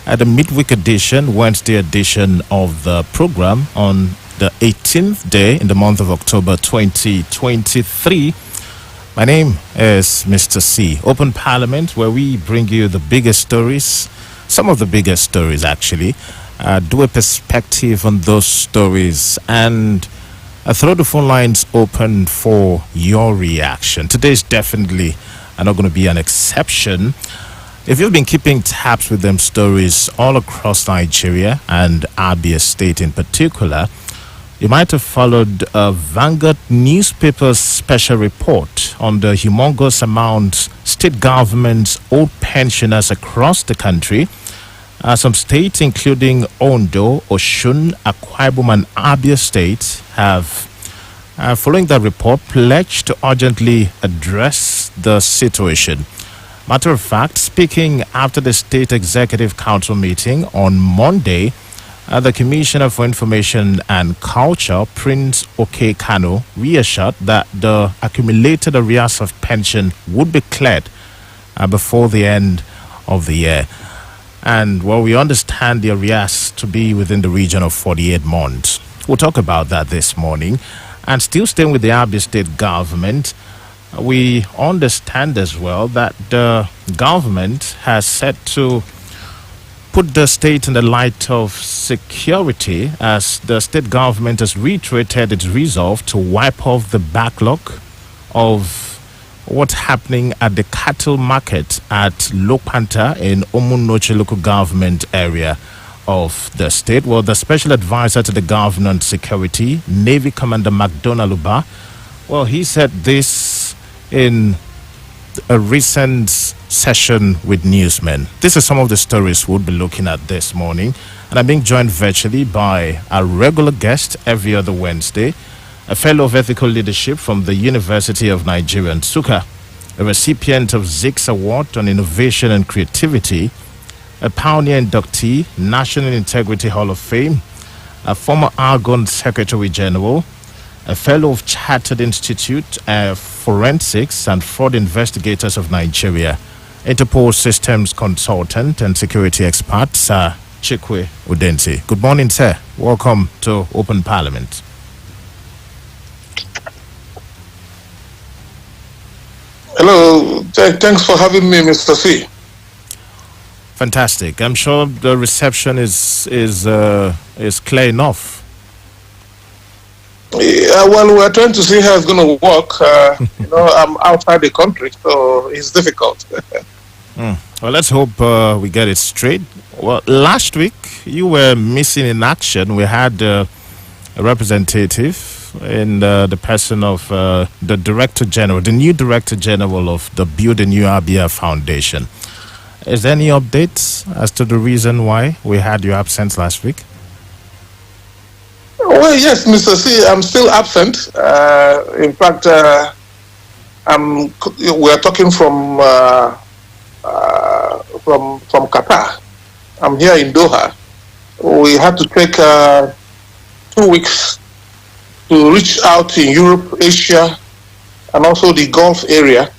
at the midweek edition, Wednesday edition of the program on the 18th day in the month of October 2023. My name is Mr. C. Open Parliament, where we bring you the biggest stories, some of the biggest stories actually, do a perspective on those stories, and throw the phone lines open for your reaction. Today is definitely not going to be an exception. If you've been keeping tabs with them stories all across Nigeria and Abia State in particular, you might have followed a Vanguard newspaper's special report on the humongous amount state governments owe pensioners across the country. Some states, including Ondo, Osun, Akwa Ibom, and Abia State, have, following that report, pledged to urgently address the situation. Matter of fact, speaking after the State Executive Council meeting on Monday, the Commissioner for Information and Culture, Prince Oke Kano, reassured that the accumulated arrears of pension would be cleared before the end of the year. And well, we understand the arrears to be within the region of 48 months. We'll talk about that this morning. And still staying with the Abia State government, we understand as well that the government has set to put the state in the light of security, as the state government has reiterated its resolve to wipe off the backlog of what's happening at the cattle market at Lokpanta in Omunoche local government area of the state. Well, the special advisor to the governor on security, Navy Commander McDonald Uba, well, he said this in a recent session with newsmen. This is some of the stories we'll be looking at this morning, and I'm being joined virtually by a regular guest every other Wednesday, a fellow of ethical leadership from the University of Nigeria, Nsukka, a recipient of Zix Award on Innovation and Creativity, a pioneer inductee, National Integrity Hall of Fame, a former Argonne Secretary General, a fellow of Chartered Institute Forensics and Fraud Investigators of Nigeria, Interpol Systems Consultant and Security Expert, Sir Chikwe Udensi. Good morning, sir. Welcome to Open Parliament. Hello. Thanks for having me, Mr. C. Fantastic. I'm sure the reception is clear enough. Well, we're trying to see how it's going to work. I'm outside the country, so it's difficult. Well, let's hope we get it straight. Well, last week, you were missing in action. We had a representative in the person of the Director General, the new Director General of the Build a New Abia Foundation. Is there any updates as to the reason why we had your absence last week? Well, yes, Mr. C, I'm still absent. In fact, we're talking from Qatar. I'm here in Doha. We had to take 2 weeks to reach out in Europe, Asia, and also the Gulf area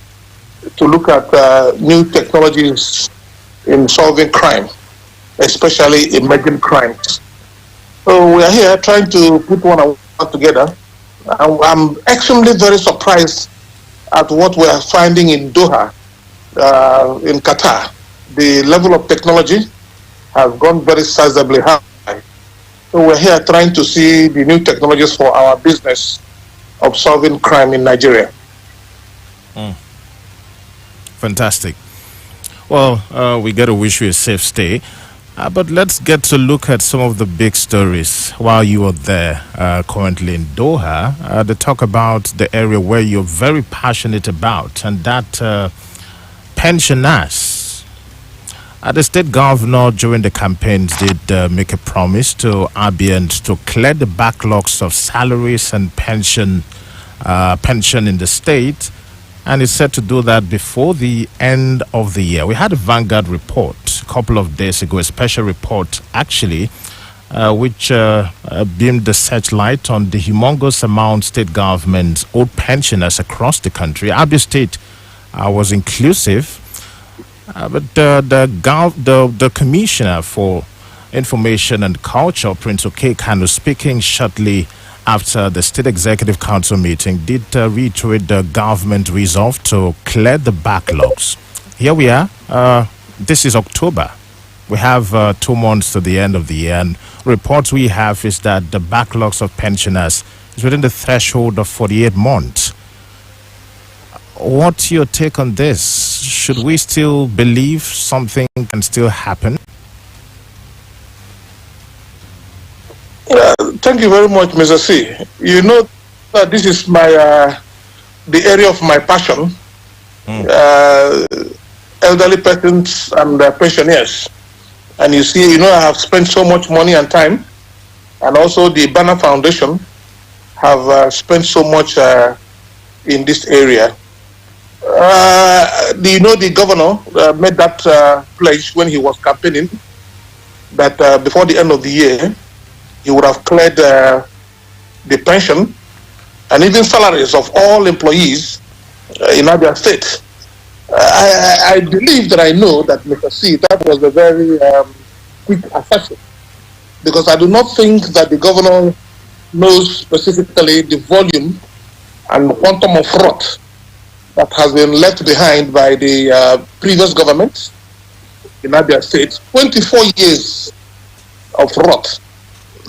to look at new technologies in solving crime, especially emerging crimes. So we are here trying to put one together. I'm extremely very surprised at what we are finding in Doha, in Qatar. The level of technology has gone very sizably high. So we're here trying to see the new technologies for our business of solving crime in Nigeria. Fantastic. Well, we got to wish you a safe stay. But let's get to look at some of the big stories while you are there currently in Doha. To talk about the area where you're very passionate about, and that pensioners. The state governor during the campaigns did make a promise to Abians to clear the backlogs of salaries and pension in the state, and is set to do that before the end of the year. We had a Vanguard report a couple of days ago, a special report actually, which beamed the searchlight on the humongous amount state governments owed pensioners across the country. Abia State was inclusive. But the commissioner for information and culture, Prince Okekano, speaking shortly after the State Executive Council meeting, did reiterate the government resolve to clear the backlogs. Here we are. This is October. We have 2 months to the end of the year, and reports we have is that the backlogs of pensioners is within the threshold of 48 months. What's your take on this? Should we still believe something can still happen? Thank you very much, Mr. C. You know that this is my the area of my passion. Elderly persons and pensioners. And you see, I have spent so much money and time, and also the Banner Foundation have spent so much in this area. The governor made that pledge when he was campaigning that before the end of the year, he would have cleared the pension and even salaries of all employees in Abia State. I believe that I know that, Mr. C, that was a very quick assessment, because I do not think that the governor knows specifically the volume and quantum of fraud that has been left behind by the previous government in Abia State. 24 years of fraud.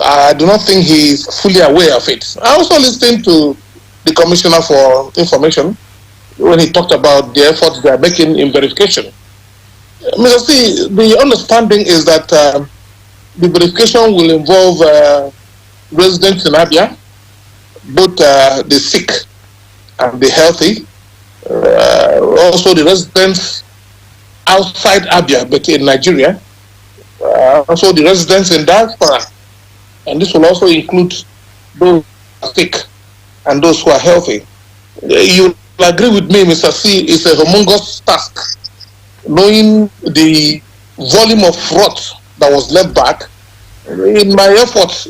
I do not think he is fully aware of it. I also listened to the Commissioner for Information when he talked about the efforts they are making in verification. Mr. C, the understanding is that the verification will involve residents in Abia, both the sick and the healthy, also the residents outside Abia, but in Nigeria, also the residents in diaspora. And this will also include those who are sick and those who are healthy. You will agree with me, Mr. C, it's a humongous task. Knowing the volume of fraud that was left back, in my efforts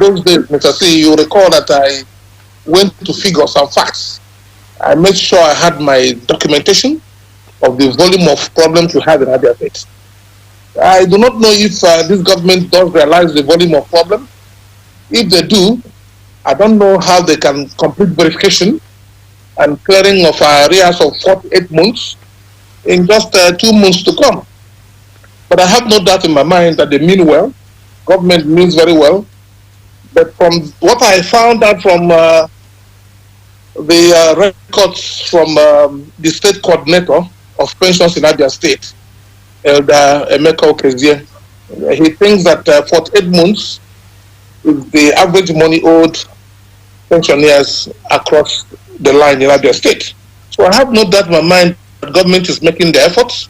those days, Mr. C, you recall that I went to figure some facts. I made sure I had my documentation of the volume of problems we have in Abia State. I do not know if this government does realize the volume of problems. If they do, I don't know how they can complete verification and clearing of areas of 48 months in just 2 months to come. But I have no doubt in my mind that they mean well. Government means very well. But from what I found out from the records from the state coordinator of pensions in Abia State, Elder Emeka Okezie, he thinks that 48 months is the average money owed pensioners across the line in Abia State. So I have no doubt in my mind that government is making the efforts,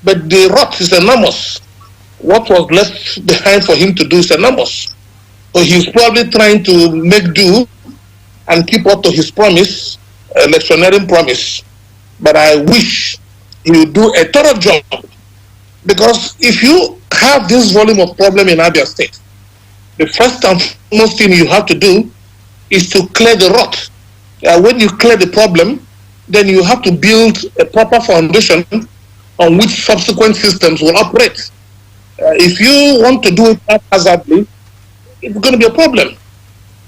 but the rot is enormous. What was left behind for him to do is enormous. So he's probably trying to make do and keep up to his promise, electioneering promise. But I wish he would do a thorough job, because if you have this volume of problem in Abia State, the first and foremost thing you have to do is to clear the rot. When you clear the problem, then you have to build a proper foundation on which subsequent systems will operate. If you want to do it haphazardly, it's going to be a problem.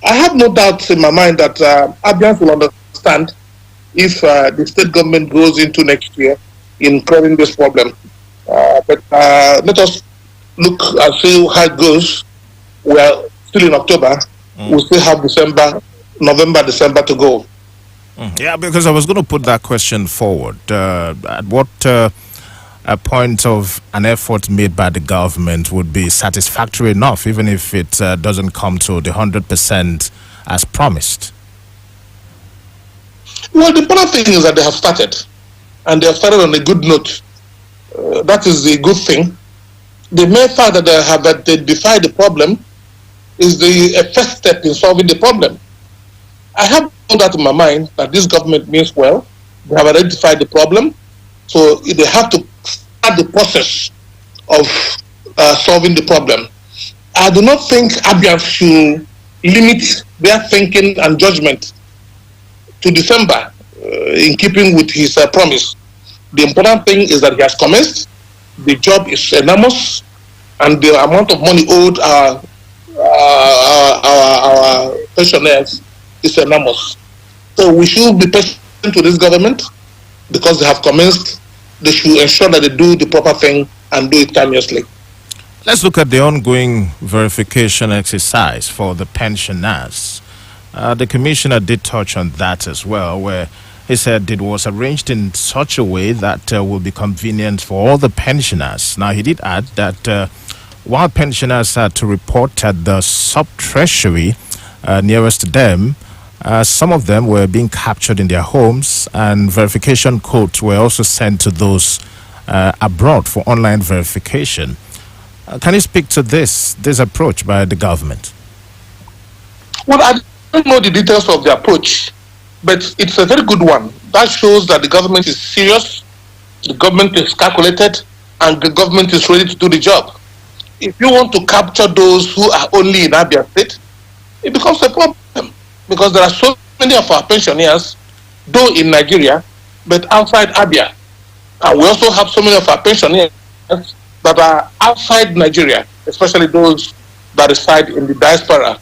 I have no doubt in my mind that Abians will understand if the state government goes into next year in clearing this problem. But let us look and see how it goes. We are still in October. We still have November, December to go. Yeah, because I was going to put that question forward. At what a point of an effort made by the government would be satisfactory enough, even if it doesn't come to the 100% as promised? Well, the important thing is that they have started, and they have started on a good note. That is the good thing. The mere fact that they have identified the problem is the first step in solving the problem. I have no doubt in my mind that this government means well. They have identified the problem, so they have to start the process of solving the problem. I do not think Abian should limit their thinking and judgment to December in keeping with his promise. The important thing is that he has commenced. The job is enormous, and the amount of money owed our pensioners is enormous. So we should be patient to this government because they have commenced. They should ensure that they do the proper thing and do it timelessly. Let's look at the ongoing verification exercise for the pensioners. The commissioner did touch on that as well, where he said it was arranged in such a way that will be convenient for all the pensioners. Now, he did add that while pensioners had to report at the sub-treasury nearest to them, some of them were being captured in their homes, and verification codes were also sent to those abroad for online verification. Can you speak to this approach by the government? Well, I don't know the details of the approach, but it's a very good one. That shows that the government is serious, the government is calculated, and the government is ready to do the job. If you want to capture those who are only in Abia State, it becomes a problem because there are so many of our pensioners, though in Nigeria, but outside Abia. And we also have so many of our pensioners that are outside Nigeria, especially those that reside in the diaspora.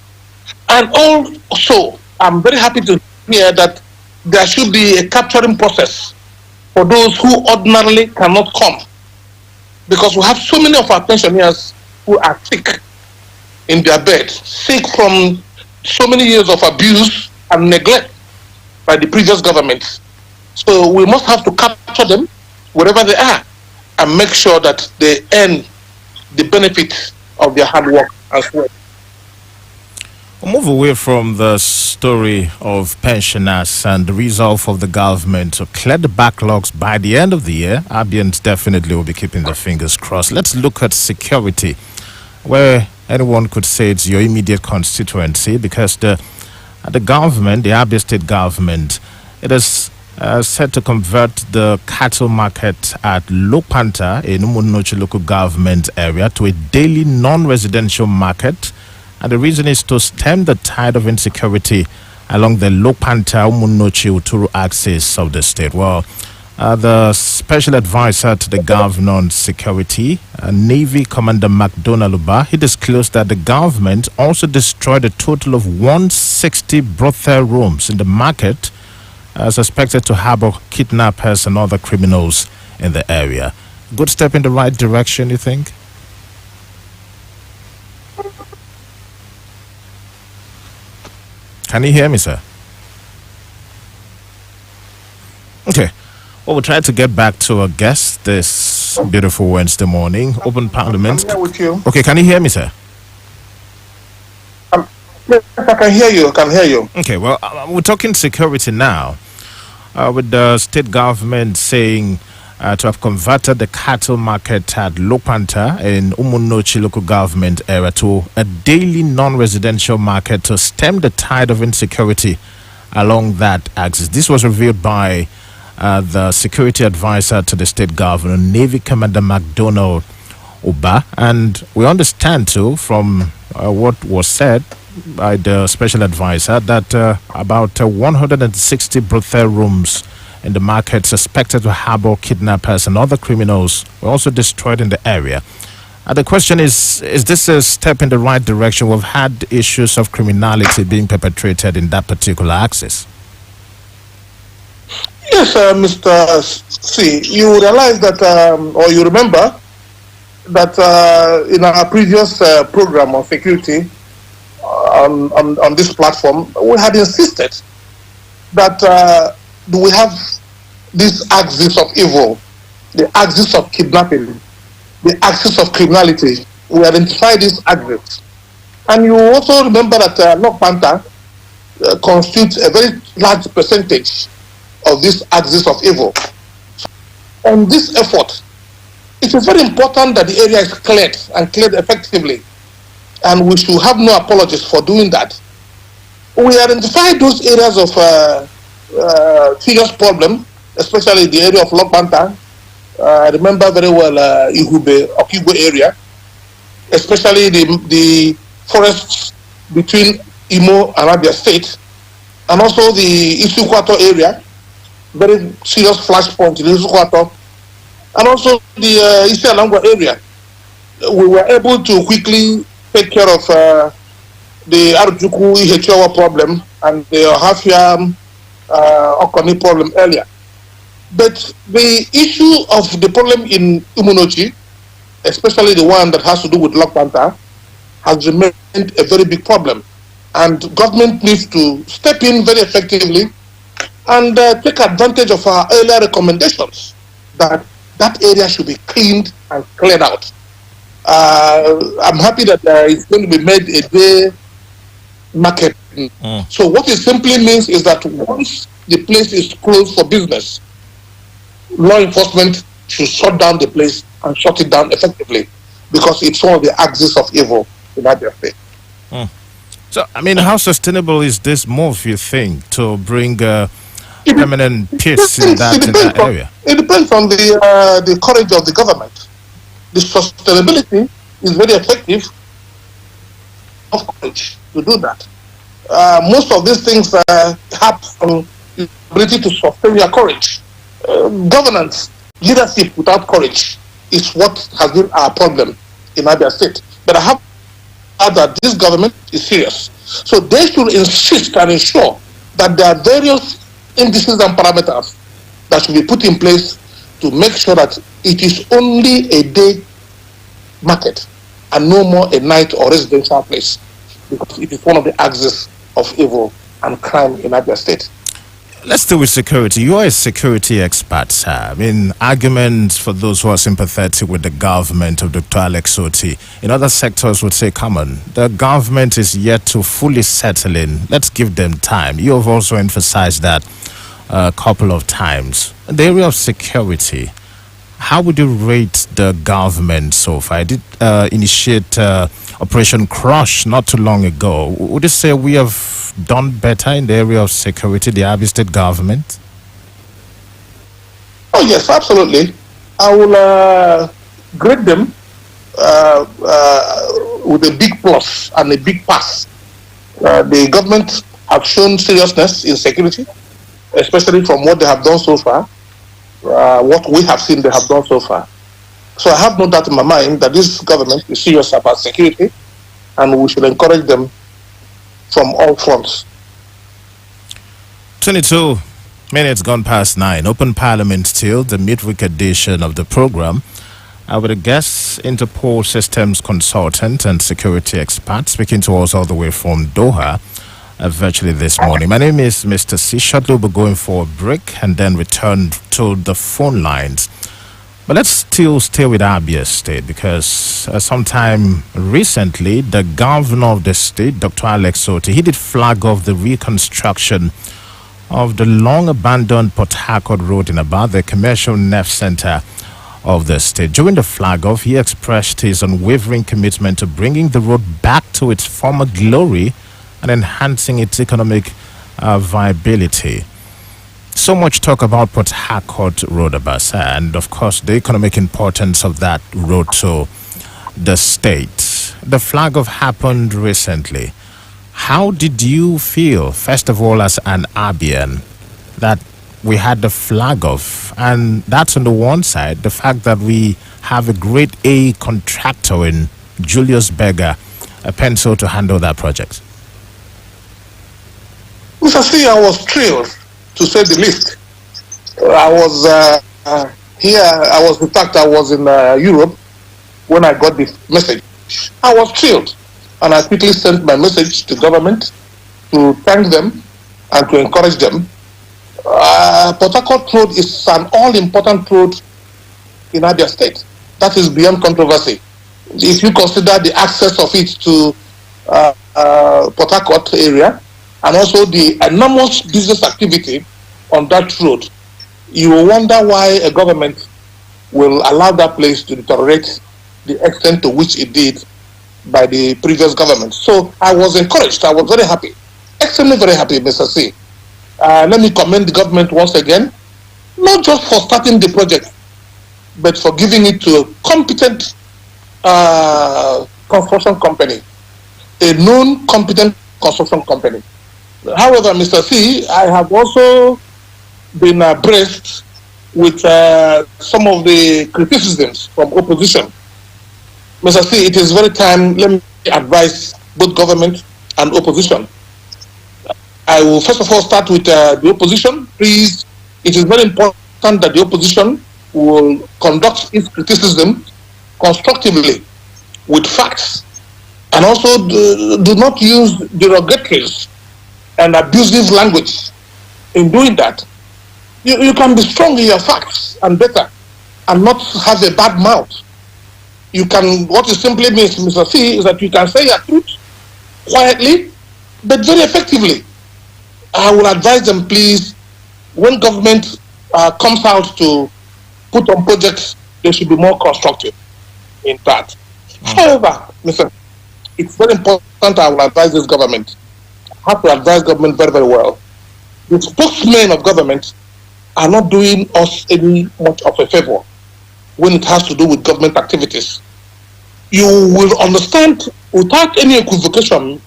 And also, I'm very happy to hear that there should be a capturing process for those who ordinarily cannot come. Because we have so many of our pensioners who are sick in their bed, sick from so many years of abuse and neglect by the previous government. So we must have to capture them wherever they are and make sure that they earn the benefit of their hard work as well. We'll move away from the story of pensioners and the resolve of the government to clear the backlogs by the end of the year. Abians definitely will be keeping their fingers crossed. Let's look at security, where anyone could say it's your immediate constituency, because the government, the Abia State government, it is set to convert the cattle market at Lopanta in Umunochi local government area to a daily non-residential market. And the reason is to stem the tide of insecurity along the Lopanta Umunochi Uturu axis of the state. Well, the special advisor to the governor on security, Navy Commander McDonald Uba, he disclosed that the government also destroyed a total of 160 brothel rooms in the market, suspected to harbor kidnappers and other criminals in the area. Good step in the right direction, you think? Can you hear me, sir? Okay. Well, we'll try to get back to our guest this beautiful Wednesday morning. Open Parliament. I'm here with you. Okay, can you hear me, sir? Yes, I can hear you. I can hear you. Okay, well, we're talking security now. With the state government saying to have converted the cattle market at Lopanta in Umunochi local government area to a daily non-residential market to stem the tide of insecurity along that axis. This was revealed by the security advisor to the state governor, Navy Commander McDonald Uba. And we understand too from what was said by the special advisor that about 160 brothel rooms in the market suspected to harbor kidnappers and other criminals were also destroyed in the area. The question is this a step in the right direction? We've had issues of criminality being perpetrated in that particular axis. Yes, Mr. C, you realize that, or you remember that in our previous program on security on this platform, we had insisted that we have this axis of evil, the axis of kidnapping, the axis of criminality. We identify this axis. And you also remember that North Panther constitutes a very large percentage of this axis of evil. On this effort, it is very important that the area is cleared and cleared effectively. And we should have no apologies for doing that. We identified those areas of serious problem, especially the area of Lopanta. I remember very well Okigwe area, especially the forests between Imo and Abia State, and also the Isukwato area, very serious flashpoint in Isukwato, and also the Isialangwa area. We were able to quickly take care of the Arjuku Ihechawa problem and the Hafia Okoni problem earlier. But the issue of the problem in Umunochi, especially the one that has to do with Lock Panther, has remained a very big problem. And government needs to step in very effectively and take advantage of our earlier recommendations that that area should be cleaned and cleared out. I'm happy that it's going to be made a day market. So what it simply means is that once the place is closed for business, law enforcement should shut down the place and shut it down effectively, because it's one of the axis of evil in that state. So, I mean, how sustainable is this move, you think, to bring permanent peace in that area? It depends on the courage of the government. The sustainability is very effective of courage to do that. Most of these things have from the ability to sustain your courage. Governance, leadership without courage is what has been our problem in Abia State. But I have heard that this government is serious. So they should insist and ensure that there are various indices and parameters that should be put in place to make sure that it is only a day market and no more a night or residential place, because it is one of the axes of evil and crime in Abia State. Let's deal with security. You are a security expert, sir. I mean, arguments for those who are sympathetic with the government of Dr. Alex Oti in other sectors would say, come on, the government is yet to fully settle in. Let's give them time. You have also emphasized that a couple of times. In the area of security, how would you rate the government so far? I did initiate Operation Crush not too long ago. Would you say we have done better in the area of security, the Abia State government? Oh, yes, absolutely. I will grade them with a big plus and a big pass. The government have shown seriousness in security, especially from what they have done so far, what we have seen they have done so far. So I have no doubt in my mind that this government is serious about security, and we should encourage them from all fronts. 22 minutes gone past 9. Open Parliament still, the midweek edition of the program. With a guest, Interpol Systems Consultant and Security Expert, speaking to us all the way from Doha, virtually this morning. My name is Mr. C. Shortly we'll be going for a break and then return to the phone lines. But let's still stay with Abia State, because sometime recently, the governor of the state, Dr. Alex Oti, he did flag off the reconstruction of the long-abandoned Port Harcourt Road in Aba, the commercial nerve center of the state. During the flag off, he expressed his unwavering commitment to bringing the road back to its former glory and enhancing its economic viability. So much talk about Port Harcourt Road, Abasa, and of course the economic importance of that road to the state. The flag off happened recently. How did you feel, first of all, as an Abian, that we had the flag off? And that's on the one side, the fact that we have a grade A contractor in Julius Berger, a pencil to handle that project. Mr. C, I was thrilled, to say the least. I was here, in fact, I was in Europe when I got the message. I was thrilled, and I quickly sent my message to government to thank them and to encourage them. Port Harcourt Road is an all-important road in Abia State. That is beyond controversy. If you consider the access of it to Port Harcourt area, and also the enormous business activity on that road, you will wonder why a government will allow that place to deteriorate the extent to which it did by the previous government. So I was encouraged. I was very happy, extremely very happy, Mr. C. Let me commend the government once again, not just for starting the project, but for giving it to a competent construction company, a known competent construction company. However, Mr. C, I have also been braced with some of the criticisms from opposition. Mr. C, it is very time, let me advise both government and opposition. I will first of all start with the opposition. Please, it is very important that the opposition will conduct its criticism constructively with facts, and also do not use derogatories and abusive language in doing that. You can be strong in your facts and better and not have a bad mouth. You can, what it simply means, Mr. C, is that you can say your truth quietly but very effectively. I will advise them, please, when government comes out to put on projects, they should be more constructive in that. However, Mr. It's very important. I will advise this government. I have to advise government very, very well. The spokesmen of government are not doing us any much of a favor when it has to do with government activities. You will understand without any equivocation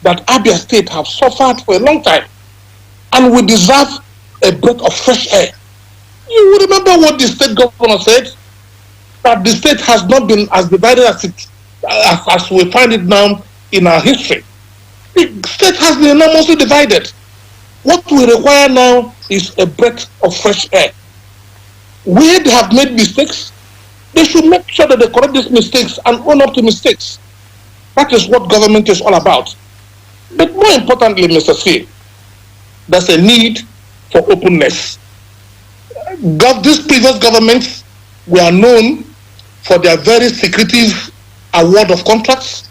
that Abia State have suffered for a long time and we deserve a breath of fresh air. You will remember what the state governor said, that the state has not been as divided as we find it now in our history. The state has been enormously divided. What we require now is a breath of fresh air. Where they have made mistakes, they should make sure that they correct these mistakes and own up to mistakes. That is what government is all about. But more importantly, Mr. C, there's a need for openness. These previous governments were known for their very secretive award of contracts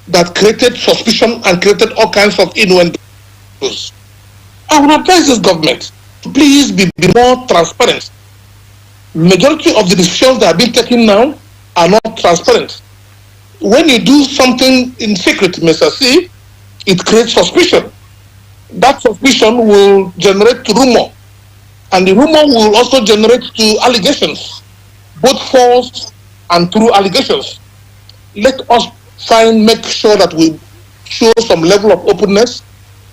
that created suspicion and created all kinds of innuendos. I would advise this government to please be more transparent. Majority of the decisions that are being taken now are not transparent. When you do something in secret, Mr. C, it creates suspicion. That suspicion will generate rumor, and the rumor will also generate to allegations, both false and true allegations. Let us make sure that we show some level of openness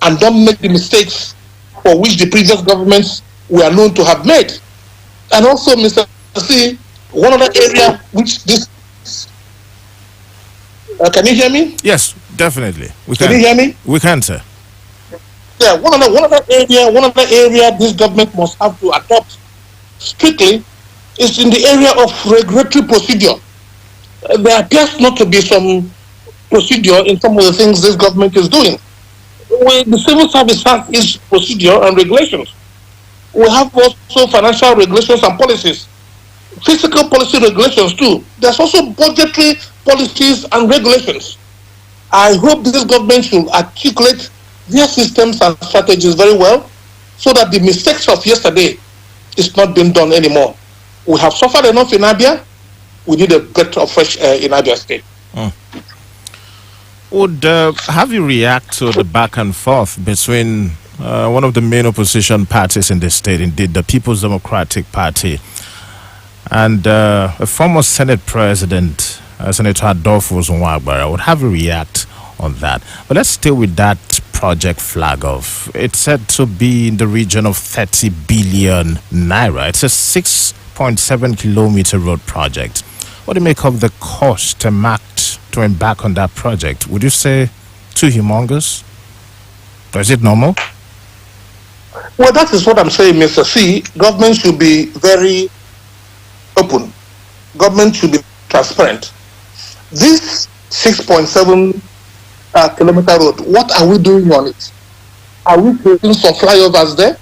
and don't make the mistakes for which the previous governments were known to have made. And also, Mr. C, one other area which this... can you hear me? Yes, definitely. Can you hear me? We can, sir. Yeah, one other area this government must have to adopt strictly is in the area of regulatory procedure. There appears not to be some procedure in some of the things this government is doing. The civil service has its procedure and regulations. We have also financial regulations and policies, fiscal policy regulations too. There's also budgetary policies and regulations. I hope this government should articulate their systems and strategies very well so that the mistakes of yesterday is not being done anymore. We have suffered enough in Abia. We need a breath of fresh air in Abia State. Would have you react to the back and forth between one of the main opposition parties in the state, indeed the People's Democratic Party, and a former Senate President, Senator Adolfo Zunwagbara? Would have you react on that? But let's stay with that project flag off. It's said to be in the region of 30 billion naira. It's a 6.7 kilometer road project. What do you make of the cost to embark on that project? Would you say too humongous? Or is it normal? Well, that is what I'm saying, Mr. C. Government should be very open. Government should be transparent. This 6.7 kilometer road, what are we doing on it? Are we creating some flyovers there?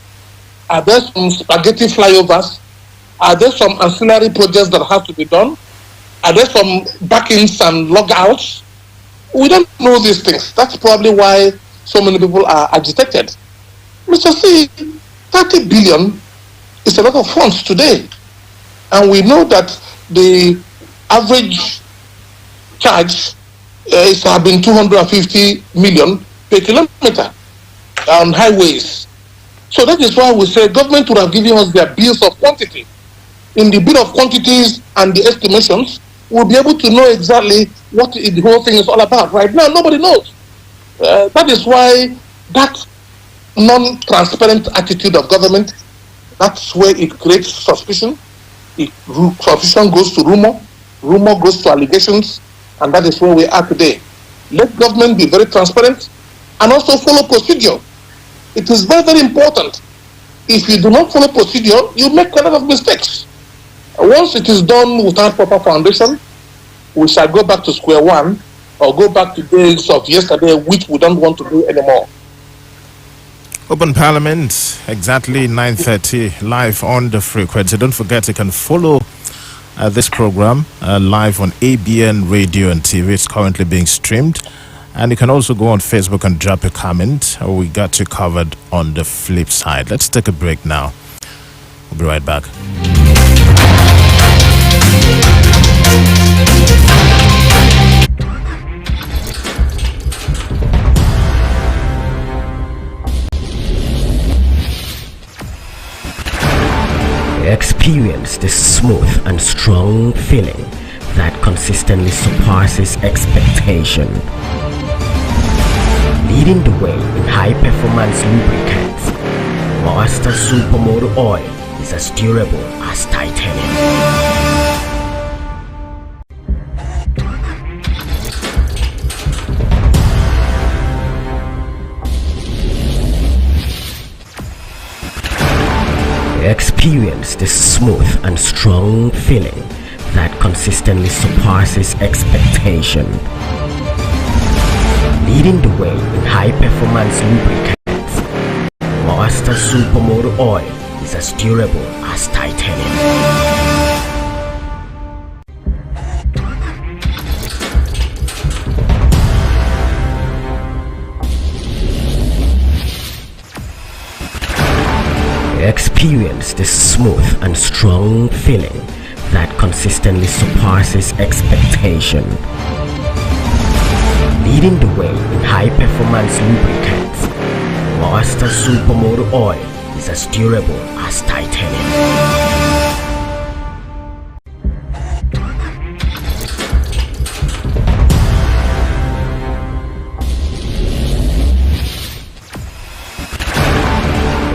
Are there some spaghetti flyovers? Are there some ancillary projects that have to be done? Are there some backings and logouts? We don't know these things. That's probably why so many people are agitated. Mr. C, 30 billion is a lot of funds today. And we know that the average charge is have been 250 million per kilometer on highways. So that is why we say government would have given us their bills of quantity. In the bill of quantities and the estimations, we'll be able to know exactly what the whole thing is all about. Right now, nobody knows. That is why that non-transparent attitude of government That's where it creates suspicion. Suspicion goes to rumor goes to allegations, and that is where we are today. Let government be very transparent and also follow procedure. It is very, very important. If you do not follow procedure, you make a lot of mistakes. Once it is done without proper foundation, we shall go back to square one or go back to days of yesterday, which we don't want to do anymore. Open Parliament, exactly 9:30, live on the frequency. Don't forget you can follow this program live on ABN Radio and TV. It's currently being streamed. And you can also go on Facebook and drop a comment. We got you covered on the flip side. Let's take a break now. We'll be right back. Experience the smooth and strong feeling that consistently surpasses expectation. Leading the way in high-performance lubricants, Master Supermoto Oil is as durable as titanium. Experience the smooth and strong feeling that consistently surpasses expectation. Leading the way in high-performance lubricants, Master Supermoto Oil is as durable as titanium. Experience the smooth and strong feeling that consistently surpasses expectation. Leading the way in high-performance lubricants, Master Supermoto Oil is as durable as titanium.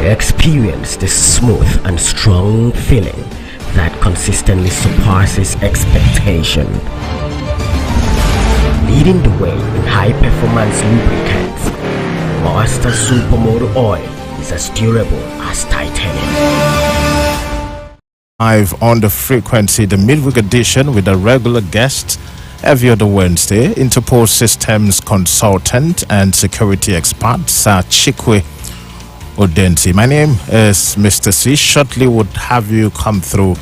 Experience the smooth and strong feeling that consistently surpasses expectation. Leading the way in high-performance lubricants, Master Supermoto Oil is as durable as titanium. Live on the frequency, the midweek edition with a regular guest every other Wednesday, Interpol Systems consultant and security expert, Sir Chikwe Udensi. My name is Mr. C. Shortly would have you come through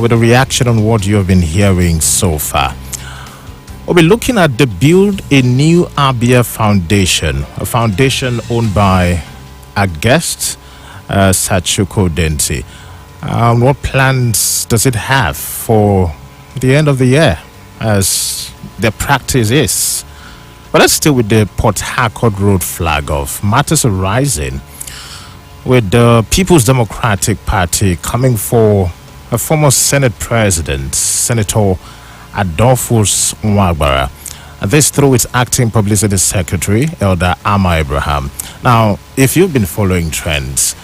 with a reaction on what you have been hearing so far. We'll be looking at the Build a New Abia Foundation, a foundation owned by a guest, Sir Chikwe Udensi. What plans does it have for the end of the year, as the practice is? But let's stay with the Port Harcourt Road flag off. Matters arising with the People's Democratic Party coming for a former Senate President, Senator Adolphus Nwagbara. And this through its acting publicity secretary, Elder Ama Abraham. Now, if you've been following trends,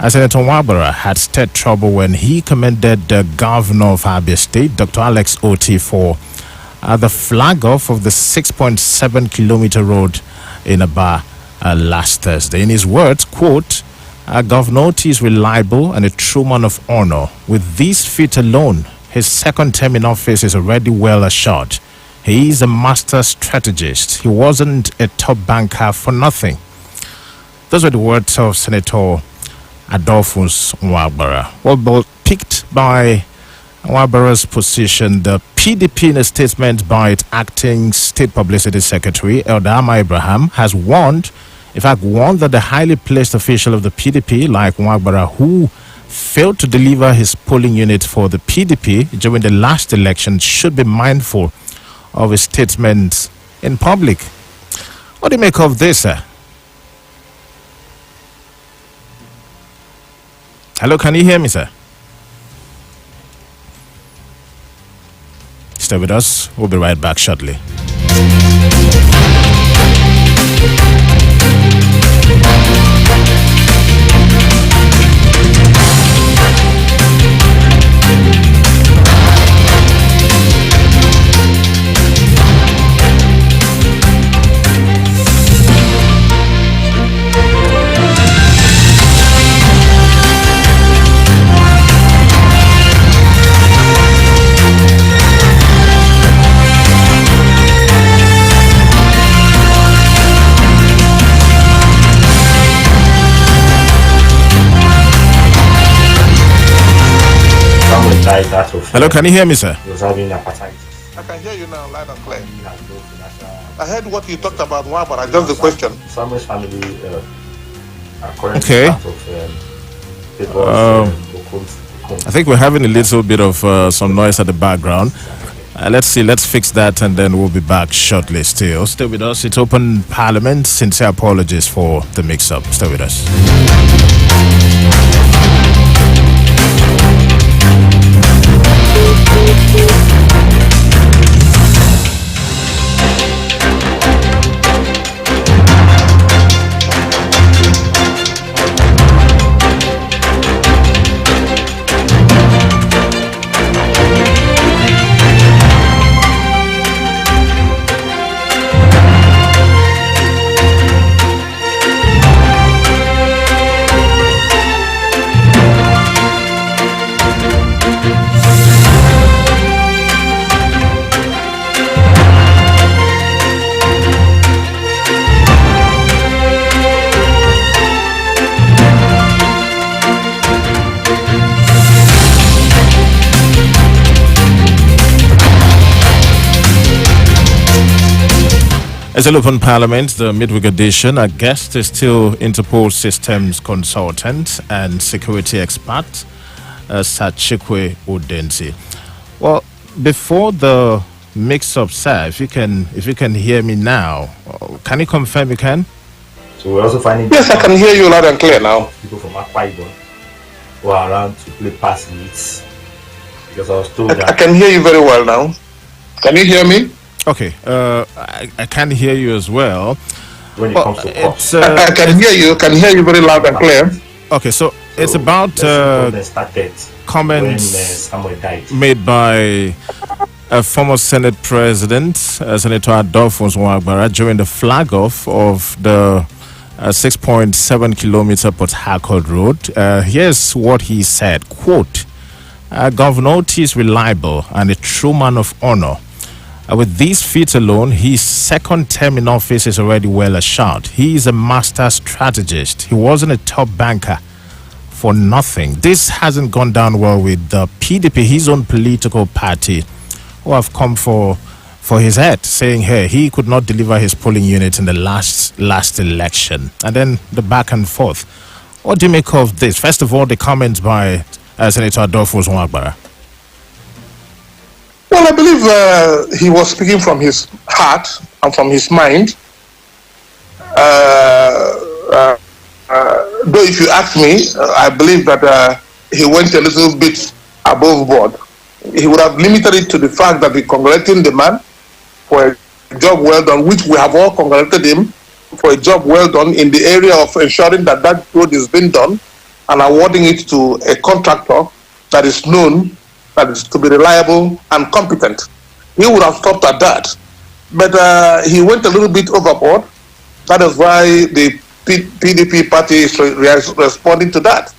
Senator Nwagbara had stirred trouble when he commended the governor of Abia State, Dr. Alex Oti, for the flag off of the 6.7 kilometer road in Aba last Thursday. In his words, quote, Governor Oti is reliable and a true man of honor. With this feat alone, his second term in office is already well assured. He is a master strategist. He wasn't a top banker for nothing. Those were the words of Senator Adolphus Nwagbara. Well, picked by Nwagbara's position, the PDP, in a statement by its acting state publicity secretary, Elder Ama Abraham, has warned that the highly placed official of the PDP, like Nwagbara, who failed to deliver his polling unit for the PDP during the last election, should be mindful of his statements in public. What do you make of this, sir? Hello, can you hear me, sir? Stay with us. We'll be right back shortly. died that of. Hello, can you hear me, sir? He was having hepatitis. I can hear you now, loud and clear. I heard what you talked about, but I just the question. Samuel's family are currently Okay. part of I think we're having a little bit of some noise at the background. Let's fix that, and then we'll be back shortly. Stay with us. It's Open Parliament. Sincere apologies for the mix-up. Stay with us. As an Open Parliament, the midweek edition, our guest is still Interpol Systems Consultant and Security Expert, Sir Chikwe Udensi. Well, before the mix-up, sir, if you can hear me now, can you confirm you can? So we're also finding. Yes, I can hear you loud and clear now. People from Akwa Ibom who are around to play pass leads, because I was told that. I can hear you very well now. Can you hear me? Okay, I can hear you as well. When it comes to cost. I can hear you. Can hear you very loud and clear. Okay, so it's about comments Samuel died. made by a former Senate President, Senator Adolfo Nwagbara, during the flag-off of the 6.7 kilometer Port Harcourt Road. Here's what he said, quote, Governor Oti is reliable and a true man of honor. With these feats alone, his second term in office is already well assured. He is a master strategist. He wasn't a top banker for nothing. This hasn't gone down well with the PDP, his own political party, who have come for his head, saying, hey, he could not deliver his polling unit in the last election. And then the back and forth. What do you make of this? First of all, the comments by Senator Adolfo Nwagbara. Well, I believe he was speaking from his heart and from his mind. Though if you ask me, I believe that he went a little bit above board. He would have limited it to the fact that we congratulating the man for a job well done, which we have all congratulated him for a job well done in the area of ensuring that that road is being done and awarding it to a contractor that is known, that is to be reliable and competent. He would have stopped at that. But he went a little bit overboard. That is why the PDP party is responding to that.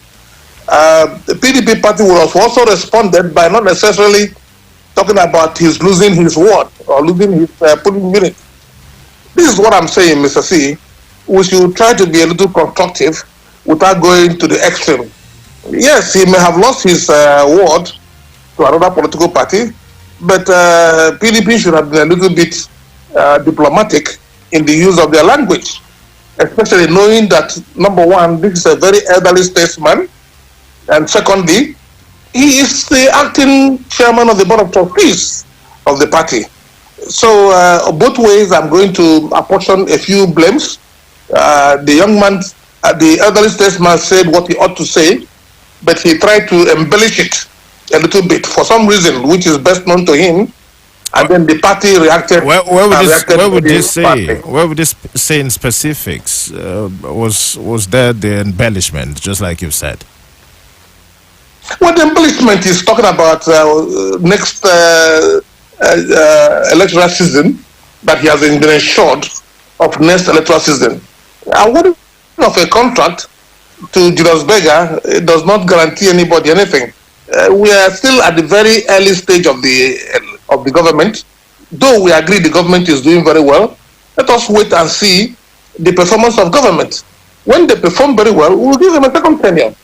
The PDP party would have also responded by not necessarily talking about his losing his ward or losing his polling unit. This is what I'm saying, Mr. C. We should try to be a little constructive without going to the extreme. Yes, he may have lost his ward to another political party, but PDP should have been a little bit diplomatic in the use of their language, especially knowing that, number one, this is a very elderly statesman, and secondly, he is the acting chairman of the board of trustees of the party. So both ways, I'm going to apportion a few blames. The young man, the elderly statesman said what he ought to say, but he tried to embellish it a little bit for some reason, which is best known to him. And then the party reacted. Where would this say in specifics? Was there the embellishment, just like you said? Well, the embellishment is talking about next electoral season, that he has been assured of next electoral season. Awarding of a contract to Julius Berger, it does not guarantee anybody anything. We are still at the very early stage of the government. Though we agree the government is doing very well, let us wait and see the performance of government. When they perform very well, we will give them a second tenure.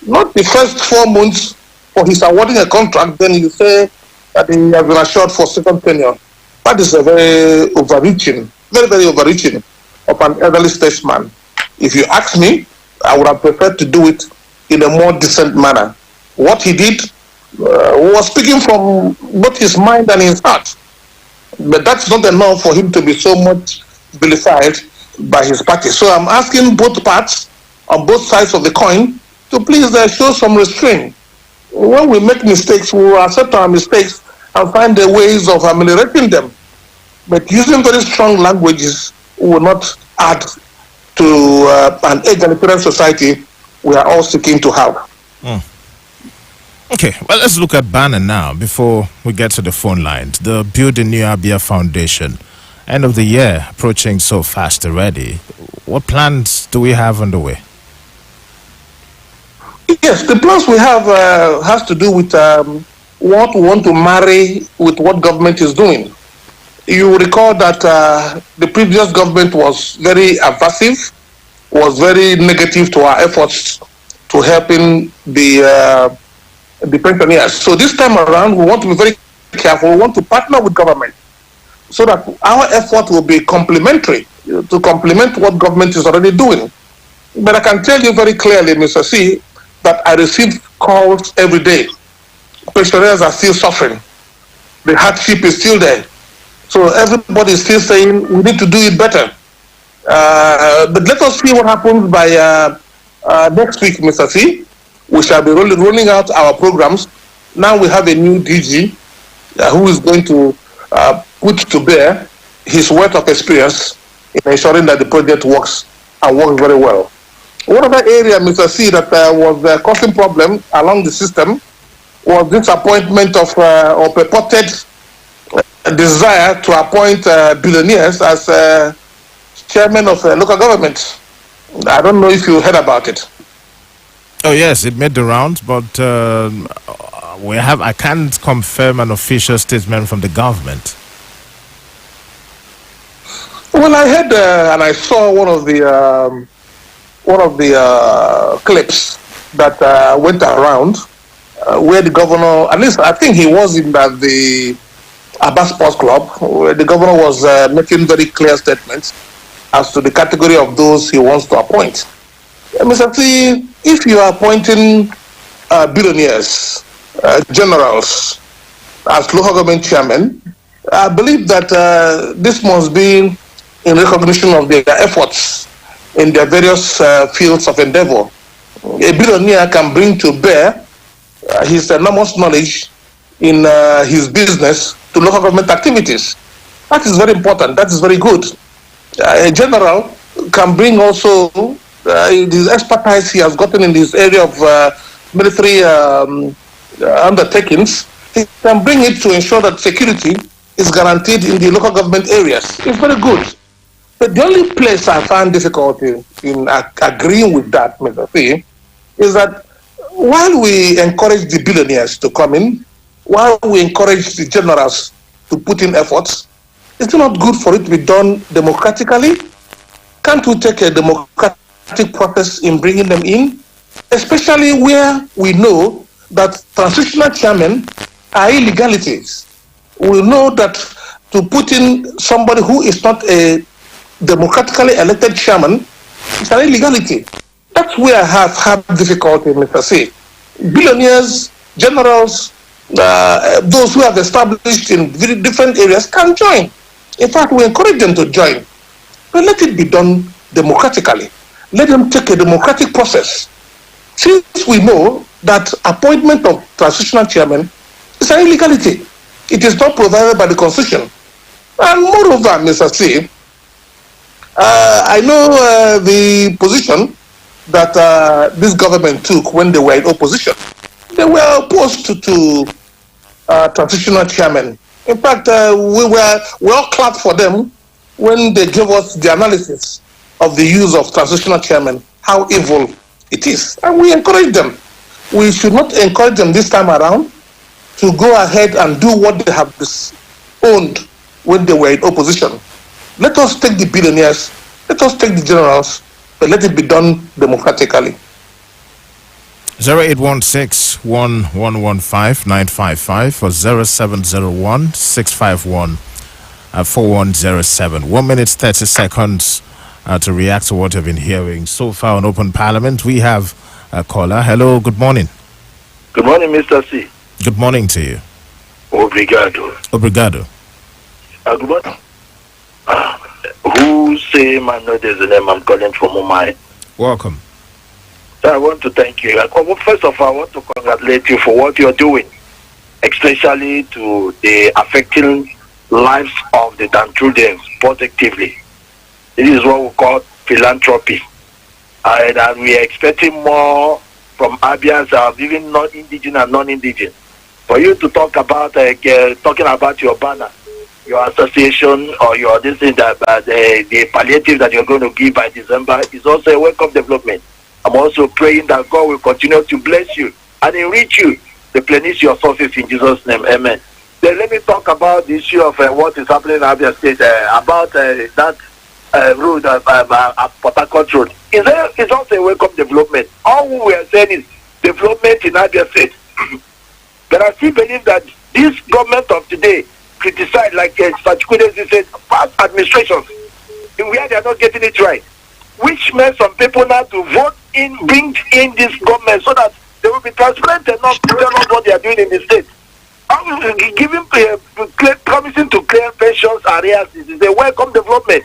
Not the first 4 months for his awarding a contract, then you say that he has been assured for second tenure. That is a very overreaching, very, very overreaching of an elderly statesman. If you ask me, I would have preferred to do it in a more decent manner. What he did was speaking from both his mind and his heart. But that's not enough for him to be so much vilified by his party. So I'm asking both parts on both sides of the coin to please show some restraint. When we make mistakes, we will accept our mistakes and find the ways of ameliorating them. But using very strong languages will not add to an egalitarian society we are all seeking to have. Okay, well, let's look at Banner now before we get to the phone lines. The Build a New Abia Foundation. End of the year approaching so fast already. What plans do we have underway? Yes, the plans we have has to do with what we want to marry with what government is doing. You recall that the previous government was very aversive, was very negative to our efforts to helping the pensioners. So this time around, we want to be very careful. We want to partner with government so that our effort will be complementary to complement what government is already doing. But I can tell you very clearly, Mr. C, that I receive calls every day. Pensioners are still suffering. The hardship is still there. So everybody is still saying we need to do it better. But let us see what happens by next week, Mr. C. We shall be rolling out our programs. Now we have a new DG who is going to put to bear his wealth of experience in ensuring that the project works and works very well. One other area, Mr. C, that was causing problem along the system was this appointment of or purported desire to appoint billionaires as chairman of local government. I don't know if you heard about it. Oh yes, it made the rounds, but I can't confirm an official statement from the government. Well, I heard and I saw one of the clips that went around where the governor, at least I think he was in the Abbas Sports Club, where the governor was making very clear statements as to the category of those he wants to appoint. Mr. T, if you are appointing billionaires, generals as local government chairman, I believe that this must be in recognition of their efforts in their various fields of endeavor. A billionaire can bring to bear his enormous knowledge in his business to local government activities. That is very important. That is very good. A general can bring also his expertise he has gotten in this area of military undertakings. He can bring it to ensure that security is guaranteed in the local government areas. It's very good. But the only place I find difficulty in agreeing with that, Mr. P, is that while we encourage the billionaires to come in, while we encourage the generals to put in efforts, it's not good for it to be done democratically. Can't we take a democratic process in bringing them in? Especially where we know that transitional chairmen are illegalities. We know that to put in somebody who is not a democratically elected chairman is an illegality. That's where I have had difficulty, Mr. C. Billionaires, generals, those who have established in very different areas can join. In fact, we encourage them to join. But let it be done democratically. Let them take a democratic process. Since we know that appointment of transitional chairman is an illegality. It is not provided by the Constitution. And moreover, Mr. C, I know the position that this government took when they were in opposition. They were opposed to transitional chairman. In fact, we all clapped for them when they gave us the analysis of the use of transitional chairman, how evil it is. And we encourage them. We should not encourage them this time around to go ahead and do what they have owned when they were in opposition. Let us take the billionaires, let us take the generals, but let it be done democratically. 0816-1115-955 or 0701-651-4107. 1 minute, 30 seconds to react to what you've been hearing so far on Open Parliament. We have a caller. Hello, good morning. Good morning, Mr. C. Good morning to you. Obrigado. Obrigado. Good morning. Who say my name is the name I'm calling from Mumbai? Welcome. So I want to thank you. First of all, I want to congratulate you for what you're doing, especially to the affecting lives of the downtrodden positively. This is what we call philanthropy. And we are expecting more from Abians, even non-indigenous and non-indigenous. For you to talk about talking about your banner, your association, or your this thing that the palliative that you're going to give by December is also a welcome development. I'm also praying that God will continue to bless you and enrich you, replenish your sources in Jesus' name. Amen. Then let me talk about the issue of what is happening in Abia State about that road at Port Harcourt Road. It's also a welcome development. All we are saying is development in Abia State. But I still believe that this government of today criticize, like Chikwe Udensi said, past administrations where they are not getting it right, which makes some people now to vote in, bring in this government so that they will be transparent enough to tell us what they are doing in the state. Giving, promising to clear pensions arrears is a welcome development.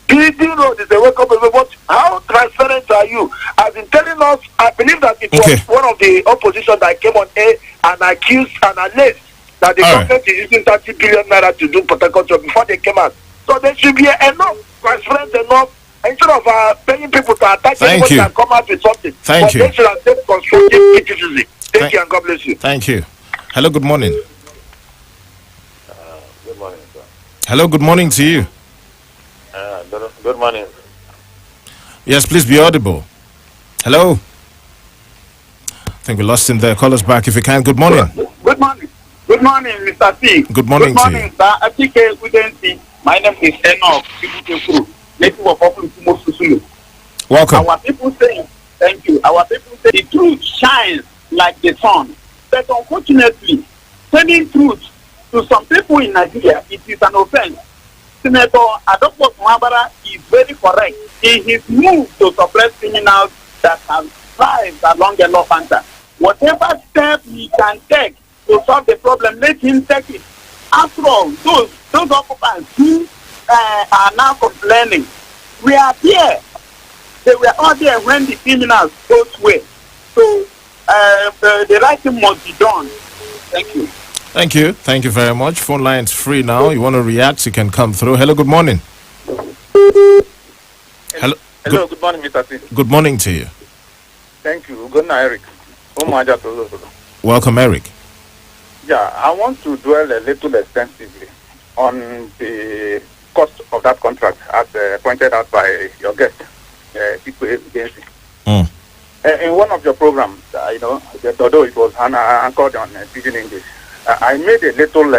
Building road is a welcome development. How transparent are you? As in telling us, I believe that it was one of the opposition that came on air and accused and alleged that the government is using 30 billion naira to do Port Harcourt before they came out. So there should be enough, transparent enough, instead of paying people to attack anybody and come out with something. Thank you. They should have taken constructive criticism. Thank you and God bless you. Thank you. Hello, good morning. Good morning, sir. Hello, good morning to you. Good morning. Yes, please be audible. Hello. I think we lost him there. Call us back if you can. Good morning. Good morning. Good morning, Mr. C. Good morning to you. Sir. Chikwe Udensi. My name is Enoch. Native of Susulu. Welcome. Our people say, thank you. Our people say the truth shines like the sun. But unfortunately, telling truth to some people in Nigeria, it is an offense. Senator Adokpo Mwabara is very correct in his move to suppress criminals that have thrived along the law center. Whatever step he can take to solve the problem, let him take it. After all, those occupants who are now complaining, we are here. They were all there when the criminals goes away. So the right thing must be done. Thank you. Thank you. Thank you very much. Phone line's free now. You want to react, you can come through. Hello, good morning. Hello. Good morning, Mr. T. Good morning to you. Thank you. Good night, Eric. Welcome, Eric. Yeah, I want to dwell a little extensively on the cost of that contract as pointed out by your guest, Chikwe Udensi. In one of your programs, although it was anchored on Pidgin English, I made a little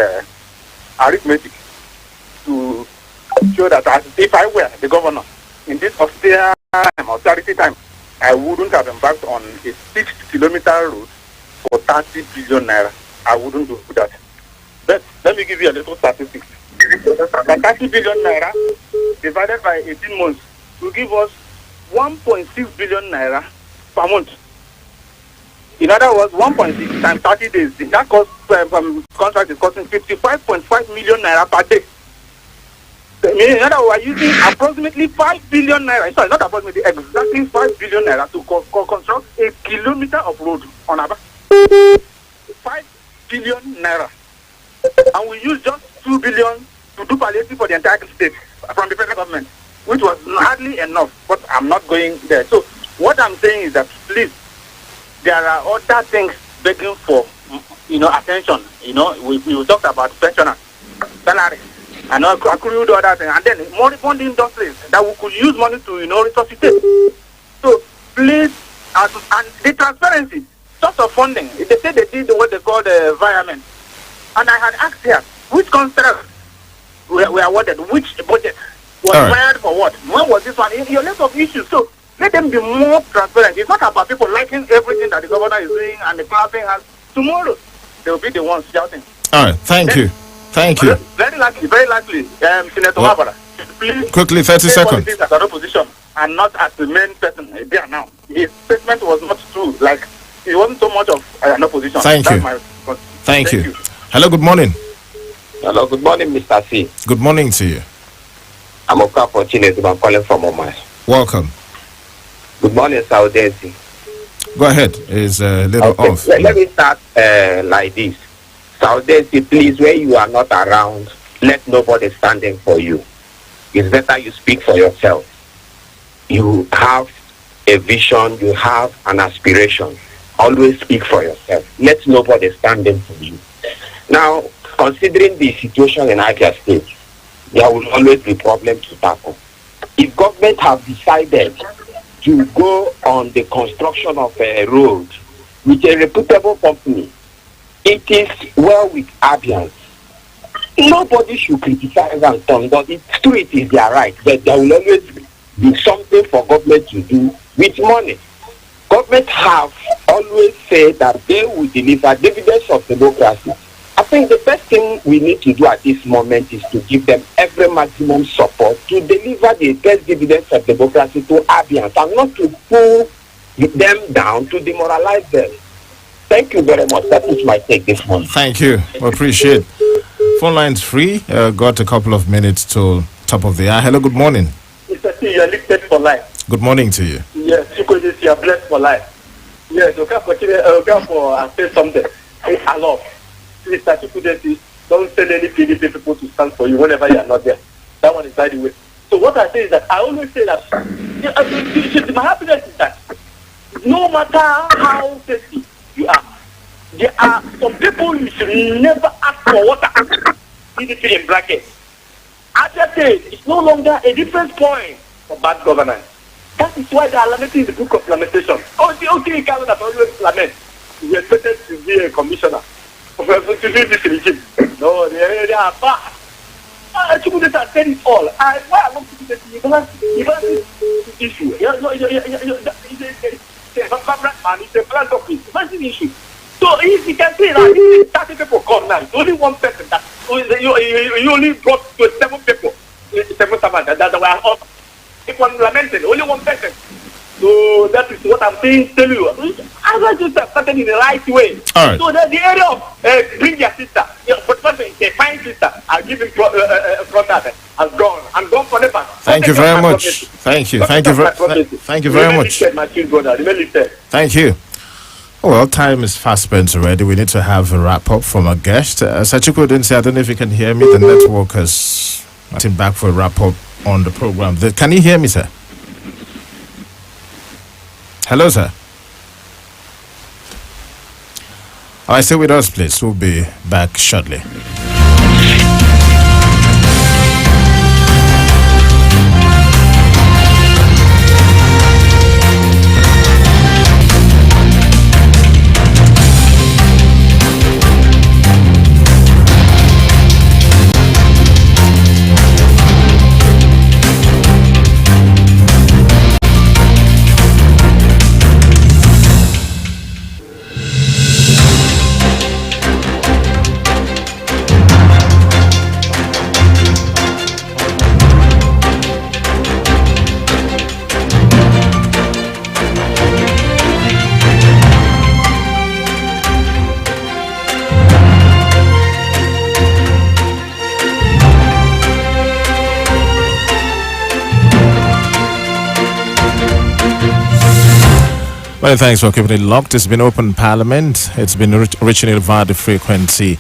arithmetic to show that if I were the governor in this austerity time, I wouldn't have embarked on a 6-kilometer route for 30 billion naira. I wouldn't do that. But let me give you a little statistics. The 30 billion naira divided by 18 months will give us 1.6 billion naira per month. In other words, 1.6 times 30 days. That cost contract is costing 55.5 million naira per day. In other words, we are using approximately 5 billion naira. Sorry, not approximately, exactly 5 billion naira to construct a kilometer of road on Aba. 5 billion naira. And we use just 2 billion to do palliative for the entire state from the federal government, which was hardly enough. But I'm not going there. So what I'm saying is that, please, there are other things begging for, attention. We talked about pensioners, salary, and accrued other things, and then moribund industries that we could use money to, resuscitate. So please, and the transparency, source of funding. They say they did what they call the environment, and I had asked here which contracts were awarded, which budget was wired for what. When was this one? Your list of issues. So Let them be more transparent. It's not about people liking everything that the governor is doing and the clapping hands. Tomorrow, they will be the ones shouting. All right, thank you. Thank you. Very likely, Senator Wabara, please quickly, 30 seconds. As an opposition and not as the main person there now. His statement was not true. Like, he wasn't so much of an opposition. Thank you. Thank you. Hello, good morning. Hello, good morning, Mr. C. Good morning to you. I'm Okafor. I'm calling from Omai. Welcome. Good morning, Sir Udensi. Go ahead. It's a little off. Let me start like this. Sir Udensi, please, when you are not around, let nobody standing for you. It's better you speak for yourself. You have a vision, you have an aspiration. Always speak for yourself. Let nobody standing for you. Now, considering the situation in Abia State, there will always be problems to tackle. If government have decided to go on the construction of a road with a reputable company, it is well with Abians. Nobody should criticize and turn, but it's true, it is their right. But there will always be something for government to do with money. Government have always said that they will deliver dividends of democracy. I think the best thing we need to do at this moment is to give them every maximum support to deliver the best dividends of democracy to Abians and not to pull them down to demoralize them. Thank you very much. That is my take this morning. Thank you. We appreciate. Phone lines free. Got a couple of minutes to top of the hour. Hello, good morning. Mr. C, you are lifted for life. Good morning to you. Yes, Chikwe Udensi, you are blessed for life. Yes, I say something. I love. Mr. Chikwe Udensi, don't send any PDP people to stand for you whenever you are not there. That one is by the way. So what I say is that I always say that my happiness is that no matter how tasty you are, there are some people you should never ask for water. PDP in brackets. After that, it's no longer a different point for bad governance. That is why they are lamenting in the book of lamentation. Okay, Canada has always lament. We expected to be a commissioner. To leave this regime. No, they are bad. Chikwe Udensi has said it all. Why I want to do this? You can't issue. It's a brand office. It's an issue. So if you can see that 30 people come now, only one person that you only brought to 7 people, 7 servants that were all lamented, only one person. So that is what I'm saying. Tell you, I want you to start in the right way. All right. So the area of bring your sister, a fine sister, I'll give him front I'm gone. I'm gone forever. Thank you very much. Thank you. Thank you very much. Thank you. Well, time is fast spent already. We need to have a wrap up from our guest. Chikwe Udensi, I don't know if you can hear me. The network is back for a wrap up on the program. Can you hear me, sir? Hello, sir. All right, stay with us, please. We'll be back shortly. Many thanks for keeping it locked. It's been open Parliament. It's been reaching via the frequency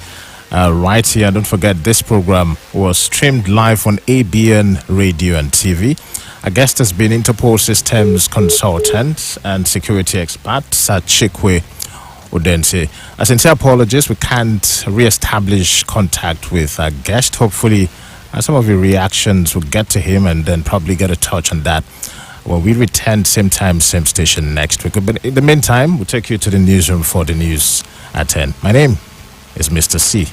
right here. Don't forget, this program was streamed live on ABN Radio and TV. Our guest has been Interpol Systems consultant and security expert, Sir Chikwe Udensi. A sincere apologies, we can't re-establish contact with our guest. Hopefully, some of your reactions will get to him and then probably get a touch on that. Well, we return same time, same station next week. But in the meantime, we'll take you to the newsroom for the news at 10. My name is Mr. C.